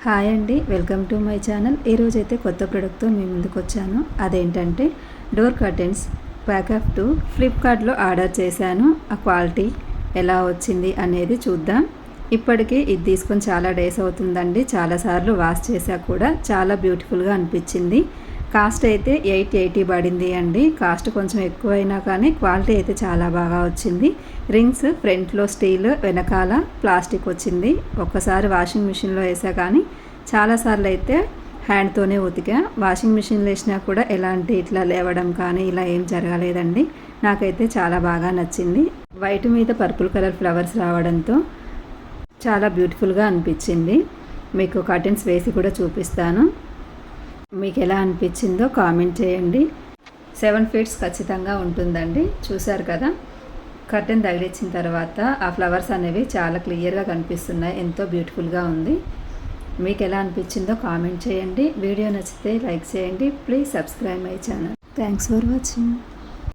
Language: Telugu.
హాయ్ అండి, వెల్కమ్ టు మై ఛానల్. ఈరోజైతే కొత్త ప్రోడక్ట్తో మీ ముందుకు వచ్చాను. అదేంటంటే డోర్ కర్టెన్స్ ప్యాక్ ఆఫ్ 2 ఫ్లిప్కార్ట్లో ఆర్డర్ చేశాను. ఆ క్వాలిటీ ఎలా వచ్చింది అనేది చూద్దాం. ఇప్పటికీ ఇది తీసుకొని చాలా డేస్ అవుతుందండి. చాలాసార్లు వాష్ చేసా కూడా చాలా బ్యూటిఫుల్గా అనిపించింది. కాస్ట్ అయితే 880 పడింది అండి. కాస్ట్ కొంచెం ఎక్కువైనా కానీ క్వాలిటీ అయితే చాలా బాగా వచ్చింది. రింగ్స్ ఫ్రంట్లో స్టీల్, వెనకాల ప్లాస్టిక్ వచ్చింది. ఒక్కసారి వాషింగ్ మిషన్లో వేసా కానీ చాలాసార్లు అయితే హ్యాండ్తోనే ఉతికా. వాషింగ్ మిషన్లో వేసినా కూడా ఎలాంటి ఇట్లా లేవడం కానీ ఇలా ఏం జరగలేదండి. నాకైతే చాలా బాగా నచ్చింది. వైట్ మీద పర్పుల్ కలర్ ఫ్లవర్స్ రావడంతో చాలా బ్యూటిఫుల్గా అనిపించింది. మీకు కర్టెన్స్ వేసి కూడా చూపిస్తాను. మీకు ఎలా అనిపించిందో కామెంట్ చేయండి. 7 ఫీట్స్ ఖచ్చితంగా ఉంటుందండి. చూశారు కదా, కర్టెన్ తగిలించిన తర్వాత ఆ ఫ్లవర్స్ అనేవి చాలా క్లియర్గా కనిపిస్తున్నాయి. ఎంతో బ్యూటిఫుల్గా ఉంది. మీకు ఎలా అనిపించిందో కామెంట్ చేయండి. వీడియో నచ్చితే లైక్ చేయండి. Please subscribe my channel. Thanks for watching.